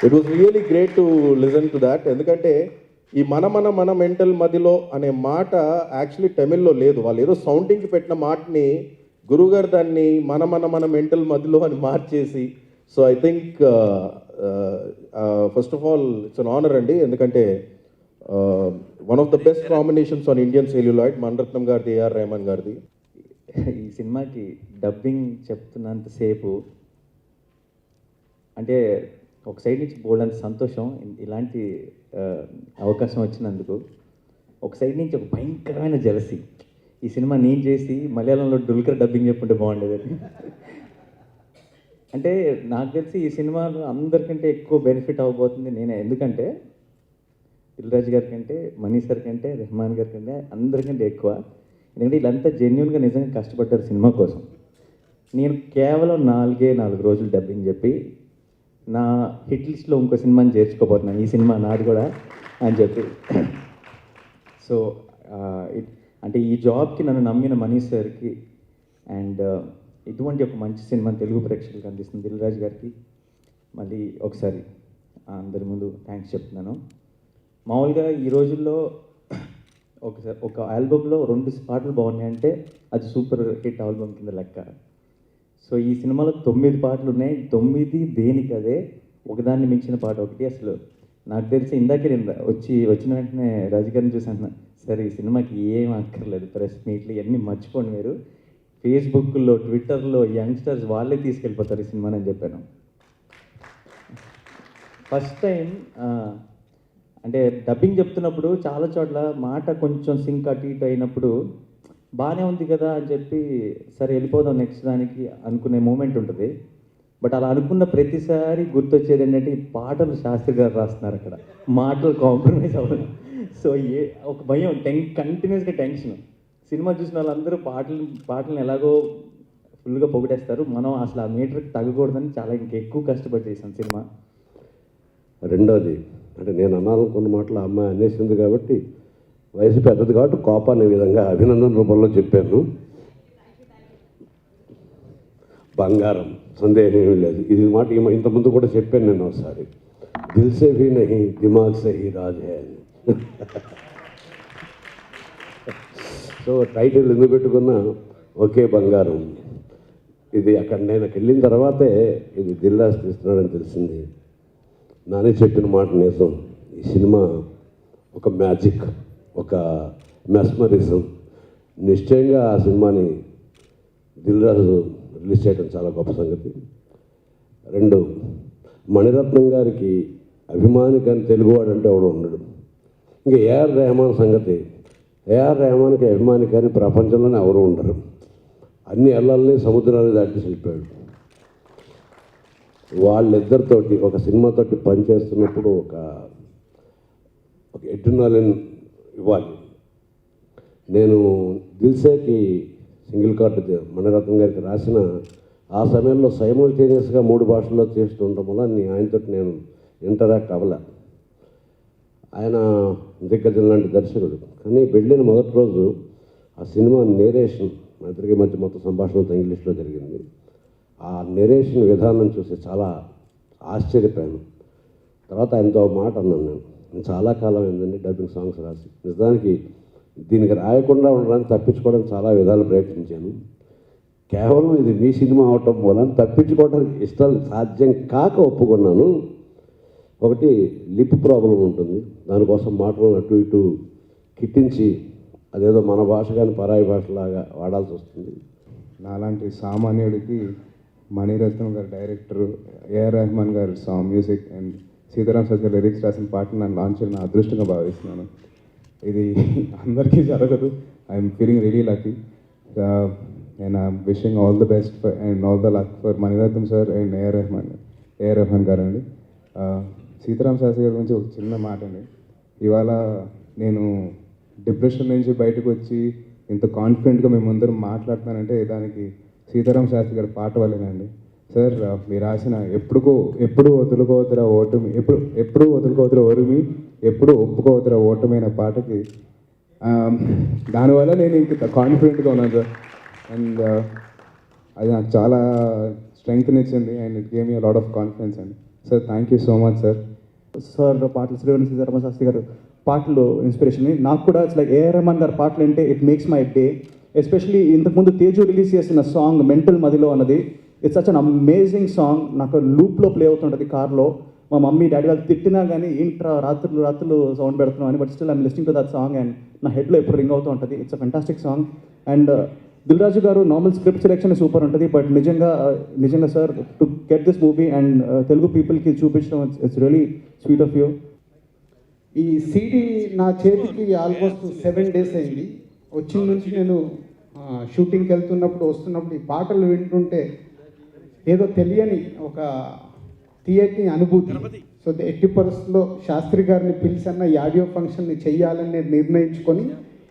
It was really great to listen to that. ఎందుకంటే ఈ మన మెంటల్ మదిలో అనే మాట యాక్చువల్లీ తమిళ్లో లేదు. వాళ్ళు ఏదో సౌండింగ్కి పెట్టిన మాటని గురుగారు దాన్ని మన మెంటల్ మదిలో అని మార్చేసి, so I think first of all it's an honour అండి. ఎందుకంటే one of the best combinations on Indian celluloid Mani Ratnam గారిది, ఏఆర్ రెహమాన్ గారిది. ఈ సినిమాకి డబ్బింగ్ చెప్తున్నంతసేపు అంటే ఒక సైడ్ నుంచి బోల్డంత సంతోషం, ఇలాంటి అవకాశం వచ్చినందుకు. ఒక సైడ్ నుంచి ఒక భయంకరమైన జలసి, ఈ సినిమా నేను చేసి మలయాళంలో డుల్కర్ డబ్బింగ్ చెప్పుంటే బాగుండేదని. అంటే నాకు తెలిసి ఈ సినిమాలో అందరికంటే ఎక్కువ బెనిఫిట్ అవ్వబోతుంది నేనే. ఎందుకంటే దిల్ రాజు గారి కంటే, మనీ సార్ కంటే, రెహమాన్ గారి కంటే అందరికంటే ఎక్కువ. ఎందుకంటే వీళ్ళంతా జెన్యున్గా నిజంగా కష్టపడ్డారు సినిమా కోసం. నేను కేవలం 4 రోజులు డబ్బింగ్ చెప్పి నా హిట్ లిస్ట్లో ఇంకో సినిమాని చేర్చుకోబోతున్నాను, ఈ సినిమా నాది కూడా అని చెప్పి. సో అంటే ఈ జాబ్కి నన్ను నమ్మిన మనీ సార్కి అండ్ ఇటువంటి ఒక మంచి సినిమా తెలుగు ప్రేక్షకులకు అందిస్తుంది దిల్ రాజు గారికి మళ్ళీ ఒకసారి అందరి ముందు థ్యాంక్స్ చెప్తున్నాను. మామూలుగా ఈ రోజుల్లో ఒక ఆల్బమ్లో 2 పాటలు బాగున్నాయంటే అది సూపర్ హిట్ ఆల్బమ్ కింద లెక్క. సో ఈ సినిమాలో 9 పాటలు ఉన్నాయి, 9 దేనికి అదే, ఒకదాన్ని మించిన పాట ఒకటి. అసలు నాకు తెలిసి ఇందాకే నేను వచ్చిన వెంటనే రాజుగారిని చూసి అంటున్నా, సరే ఈ సినిమాకి ఏం అక్కర్లేదు, ప్రెస్ మీట్లు ఇవన్నీ మర్చిపోండి, మీరు ఫేస్బుక్లో ట్విట్టర్లో యంగ్స్టర్స్ వాళ్ళే తీసుకెళ్ళిపోతారు ఈ సినిమాని అని చెప్పాను. ఫస్ట్ టైం అంటే డబ్బింగ్ చెప్తున్నప్పుడు చాలా చోట్ల మాట కొంచెం సింక్ అటు ఇటు అయినప్పుడు బాగానే ఉంది కదా అని చెప్పి సరే వెళ్ళిపోదాం నెక్స్ట్ దానికి అనుకునే మూమెంట్ ఉంటుంది. బట్ అలా అనుకున్న ప్రతిసారి గుర్తొచ్చేది ఏంటంటే ఈ పాటలు శాస్త్రి గారు రాస్తున్నారు, అక్కడ మాటలు కాంప్రమైజ్ అవ్వదు. సో ఒక భయం, కంటిన్యూస్గా టెన్షన్. సినిమా చూసిన వాళ్ళందరూ పాటలను ఎలాగో ఫుల్గా పొగిడేస్తారు, మనం అసలు ఆ మీటర్కి తగ్గకూడదని చాలా ఇంకెక్కువ కష్టపడి చేశాను సినిమా. రెండోది అంటే నేను అనాలనుకున్న మాటలు అమ్మాయి అనేసింది కాబట్టి, వయసు పెద్దది కాబట్టి కోపాన్ని విధంగా అభినందన రూపంలో చెప్పాను. బంగారం, సందేహం ఏమీ లేదు. ఇది మాట ఇంతకుముందు కూడా చెప్పాను నేను ఒకసారి, దిల్ సే భీ నహీ దిమాగ్ సే హీ రాజ్ హై అని. సో టైటిల్ ఎందుకు పెట్టుకున్నా ఒకే బంగారం. ఇది అక్కడ నేను వెళ్ళిన తర్వాతే ఇది దిల్ రాజు తీస్తున్నాడని తెలిసింది. నానే చెప్పిన మాట నిజం. ఈ సినిమా ఒక మ్యాజిక్, ఒక మెస్మరిజం. నిశ్చయంగా ఆ సినిమాని దిల్ రాజు రిలీజ్ చేయడం చాలా గొప్ప సంగతి. 2, మణిరత్నం గారికి అభిమాని కానీ తెలుగువాడు అంటే ఎవడు ఉండడు. ఇంకా ఏఆర్ రెహమాన్ సంగతి, ఏఆర్ రెహమాన్కి అభిమాని కానీ ప్రపంచంలోనే ఎవరు ఉండరు. అన్ని ఎల్లల్ని సముద్రాన్ని దాటి వెళ్ళిపోయాడు. వాళ్ళిద్దరితోటి ఒక సినిమాతోటి పనిచేస్తున్నప్పుడు ఒక ఎడ్రినాలిన్ ఇవ్వాలి. నేను దిల్సేకి సింగిల్ కార్డు మణిరత్నం గారికి రాసిన ఆ సమయంలో సైమల్టేనియస్గా 3 భాషల్లో చేస్తుండడం వల్ల ఆయనతో నేను ఇంటరాక్ట్ అవ్వలే. ఆయన దిగ్గజం లాంటి దర్శకుడు. కానీ వెళ్ళిన మొదటి రోజు ఆ సినిమా నేరేషన్ మా ఇద్దరికి మధ్య మొత్తం సంభాషణతో ఇంగ్లీష్లో జరిగింది. ఆ నెరేషన్ విధానం చూసి చాలా ఆశ్చర్యపోయాను. తర్వాత ఆయనతో మాట అన్నాను, నేను చాలా కాలం ఏంటండి డబ్బింగ్ సాంగ్స్ రాసి, నిజానికి దీనికి రాయకుండా ఉండడానికి తప్పించుకోవడానికి చాలా విధాలు ప్రయత్నించాను. కేవలం ఇది మీ సినిమా అవటం వలన తప్పించుకోవడానికి ఇష్టాలు సాధ్యం కాక ఒప్పుకున్నాను. ఒకటి లిప్ ప్రాబ్లం ఉంటుంది, దానికోసం మాటలను అటు ఇటు కిట్టించి అదేదో మన భాష కానీ పరాయి భాషలాగా వాడాల్సి వస్తుంది. నాలాంటి సామాన్యుడికి మణిరత్నం గారు డైరెక్టర్, ఏఆర్ రెహమాన్ గారు మ్యూజిక్ అండ్ సీతారాం శాస్త్రి గారు లిరిక్స్ రాసిన పాటను నన్ను లాంచ్ చేయడం నా అదృష్టంగా భావిస్తున్నాను. ఇది అందరికీ జరగదు. I'm feeling really lucky and I'm wishing all the best and all the luck for Mani Ratnam sir and A R Rahman garu అండి. సీతారాం శాస్త్రి గారి గురించి ఒక చిన్న మాట అండి. ఇవాళ నేను డిప్రెషన్ నుంచి బయటకు వచ్చి ఇంత కాన్ఫిడెంట్గా మేమందరం మాట్లాడుతున్నానంటే దానికి సీతారాం శాస్త్రి గారి పాట వల్లేనండి. సార్ మీరు రాసిన ఎప్పుడు వదులుకోవద్దురా ఓటమి, ఎప్పుడు వదులుకోవద్దురా ఓటమి, ఎప్పుడు ఒప్పుకోవద్దురా ఓటమి అనే పాటకి దానివల్ల నేను ఇంక కాన్ఫిడెంట్గా ఉన్నాను సార్. అండ్ అది నాకు చాలా స్ట్రెంగ్త్ని ఇచ్చింది and it gave me lot of confidence అండి. Sir thank you so much sir. Sir పాటలు శ్రీవరి సీతారామ శాస్త్రి గారు పాటలు ఇన్స్పిరేషన్. నాకు కూడా ఇట్స్ లైక్ ఏఆర్ రెహమాన్ గారు పాటలు అంటే it makes my day. Especially ఇంతకుముందు తేజు రిలీజ్ చేసిన సాంగ్ మెంటల్ మదిలో అన్నది it's such an amazing song. నాకు లూప్లో ప్లే అవుతుంటుంది కార్లో. మా మమ్మీ డాడీ వాళ్ళు తిట్టినా కానీ ఏంట్రా రాత్రులు సౌండ్ పెడుతున్నాం అని, but still I'm listening to that song and నా హెడ్లో ఎప్పుడు రింగ్ అవుతూ ఉంటుంది. It's a fantastic song. And Dil Raju గారు నార్మల్ స్క్రిప్ట్ సెలెక్షన్ సూపర్ ఉంటుంది, బట్ నిజంగా sir to get this movie and Telugu పీపుల్కి చూపించడం it's really sweet of you. ఈ సీడీ నా చేతికి ఆల్మోస్ట్ 7 days అయింది. వచ్చిన నుంచి నేను షూటింగ్కి వస్తున్నప్పుడు ఈ పాటలు వింటుంటే ఏదో తెలియని ఒక తీయటి అనుభూతి. సో ఎట్టి పరిస్థితుల్లో శాస్త్రి గారిని పిలిచన్న ఈ ఆడియో ఫంక్షన్ని చెయ్యాలని నేను నిర్ణయించుకొని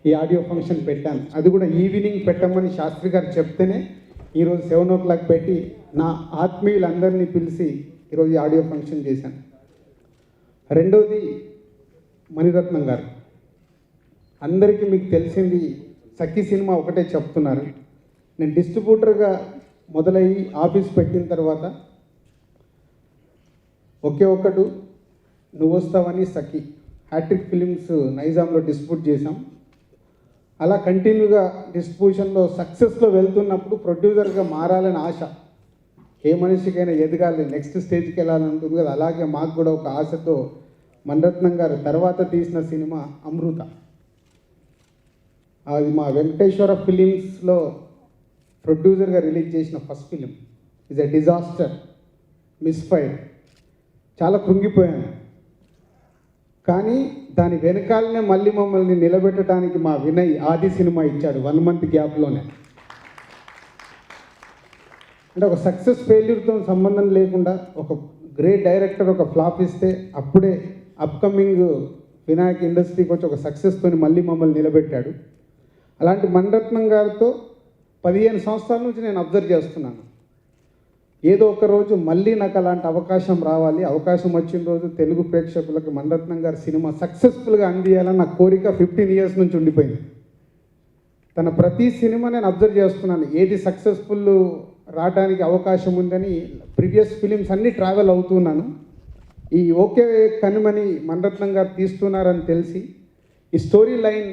ఈ ఆడియో ఫంక్షన్ పెట్టాను. అది కూడా ఈవినింగ్ పెట్టమని శాస్త్రి గారు చెప్తేనే ఈరోజు 7 o'clock పెట్టి నా ఆత్మీయులందరినీ పిలిచి ఈరోజు ఈ ఆడియో ఫంక్షన్ చేశాను. రెండోది మణిరత్నం గారు. అందరికీ మీకు తెలిసింది సఖి సినిమా ఒకటే చెప్తున్నారు. నేను డిస్ట్రిబ్యూటర్గా మొదలయ్యి ఆఫీస్ పెట్టిన తర్వాత ఒకే ఒక్కడు నువ్వు వస్తావని సఖి హ్యాట్రిక్ ఫిలిమ్స్ నైజాంలో డిస్ట్రిబ్యూట్ చేశాం. అలా కంటిన్యూగా డిస్ట్రిబ్యూషన్లో సక్సెస్లో వెళ్తున్నప్పుడు ప్రొడ్యూసర్గా మారాలని ఆశ. ఏ మనిషికైనా ఎదగాలి, నెక్స్ట్ స్టేజ్కి వెళ్ళాలని ఉంటుంది కదా. అలాగే మాకు కూడా ఒక ఆశతో మణిరత్నం గారు తర్వాత తీసిన సినిమా అమృత. అది మా వెంకటేశ్వర ఫిలిమ్స్లో ప్రొడ్యూసర్గా రిలీజ్ చేసిన first film. Is a disaster, misfire. చాలా కృంగిపోయాను. కానీ దాని వెనకాలనే మళ్ళీ మమ్మల్ని నిలబెట్టడానికి మా వినయ్ ఆది సినిమా ఇచ్చాడు 1 month గ్యాప్లోనే. అంటే ఒక సక్సెస్ ఫెయిల్యూర్తో సంబంధం లేకుండా ఒక గ్రేట్ డైరెక్టర్ ఒక ఫ్లాప్ ఇస్తే అప్పుడే అప్కమింగ్ వినాయక్ ఇండస్ట్రీకి వచ్చి ఒక సక్సెస్తో మళ్ళీ మమ్మల్ని నిలబెట్టాడు. అలాంటి మణిరత్నం గారితో 15 సంవత్సరాల నుంచి నేను అబ్జర్వ్ చేస్తున్నాను. ఏదో ఒక రోజు మళ్ళీ నాకు అలాంటి అవకాశం రావాలి, అవకాశం వచ్చిన రోజు తెలుగు ప్రేక్షకులకు మణిరత్నం గారి సినిమా సక్సెస్ఫుల్గా అందియాలని నా కోరిక 15 years నుంచి ఉండిపోయింది. తన ప్రతి సినిమా నేను అబ్జర్వ్ చేస్తున్నాను, ఏది సక్సెస్ఫుల్ రావడానికి అవకాశం ఉందని ప్రీవియస్ ఫిలిమ్స్ అన్నీ ట్రావెల్ అవుతున్నాను. ఈ ఓకే కనుమని మణిరత్నం గారు తీస్తున్నారని తెలిసి ఈ స్టోరీ లైన్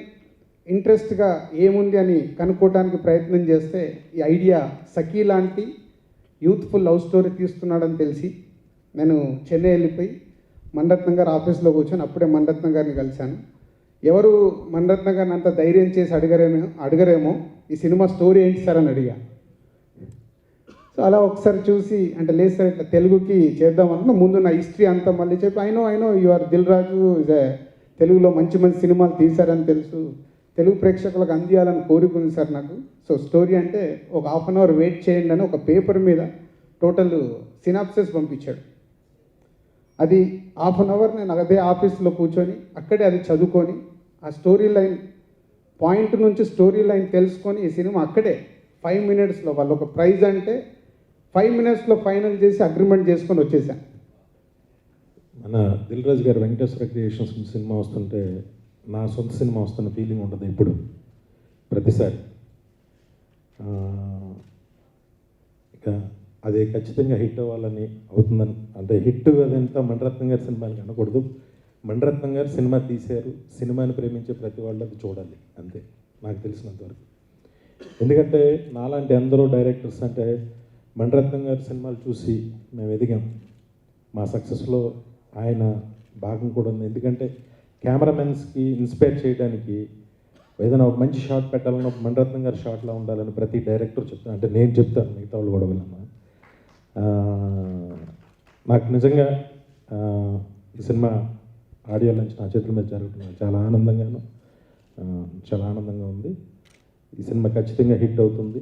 ఇంట్రెస్ట్గా ఏముంది అని కనుక్కోవడానికి ప్రయత్నం చేస్తే ఈ ఐడియా సఖీ లాంటి యూత్ఫుల్ లవ్ స్టోరీ తీస్తున్నాడని తెలిసి నేను చెన్నై వెళ్ళిపోయి మణిరత్నం గారు ఆఫీస్లో కూర్చొని అప్పుడే మణిరత్నం గారిని కలిశాను. ఎవరు మణిరత్నం గారిని అంత ధైర్యం చేసి అడగరేమో ఈ సినిమా స్టోరీ ఏంటి సార్ అని అడిగా. సో అలా ఒకసారి చూసి అంటే లేదు సార్ ఇట్లా తెలుగుకి చేద్దామన్నా ముందు నా హిస్టరీ అంతా మళ్ళీ చెప్పి అయినో యు ఆర్ దిల్ రాజు తెలుగులో మంచి సినిమాలు తీశారని తెలుసు, తెలుగు ప్రేక్షకులకు అందియాలని కోరుకుంది సార్ నాకు. సో స్టోరీ అంటే ఒక 1/2 hour వెయిట్ చేయండి అని ఒక పేపర్ మీద టోటల్ సినాప్సిస్ పంపించాడు. అది 1/2 hour నేను అదే ఆఫీస్లో కూర్చొని అక్కడే అది చదువుకొని ఆ స్టోరీ లైన్ పాయింట్ నుంచి స్టోరీ లైన్ తెలుసుకొని ఈ సినిమా అక్కడే 5 minutesలో వాళ్ళు ఒక ప్రైజ్ అంటే 5 minutesలో ఫైనల్ చేసి అగ్రిమెంట్ చేసుకొని వచ్చేసాను. మన దిల్ రాజు గారు వెంకటేశ్వర క్రియేషన్స్ సినిమా వస్తుంటే నా సొంత సినిమా వస్తున్న ఫీలింగ్ ఉంటుంది ఇప్పుడు ప్రతిసారి. ఇక అది ఖచ్చితంగా హిట్ అవ్వాలని అవుతుందని, అంటే హిట్ అదంతా మణిరత్నం గారి సినిమాని అనకూడదు. మణిరత్నం గారు సినిమా తీశారు, సినిమాని ప్రేమించే ప్రతి వాళ్ళు అది చూడాలి అంతే నాకు తెలిసినంతవరకు. ఎందుకంటే నాలాంటి అందరూ డైరెక్టర్స్ అంటే మణిరత్నం గారి సినిమాలు చూసి మేము ఎదిగాం. మా సక్సెస్లో ఆయన భాగం కూడా ఉంది. ఎందుకంటే కెమెరామెన్స్కి ఇన్స్పైర్ చేయడానికి ఏదైనా ఒక మంచి షాట్ పెట్టాలన్న మణిరత్నం గారి షాట్లో ఉండాలని ప్రతి డైరెక్టర్ చెప్తాను. అంటే నేను చెప్తాను, మిగతా వాళ్ళు కూడా విన్నాను. నాకు నిజంగా ఈ సినిమా ఆడియో లాంచ్ నా చేతుల మీద జరుగుతుంది చాలా ఆనందంగా ఉంది. ఈ సినిమా ఖచ్చితంగా హిట్ అవుతుంది.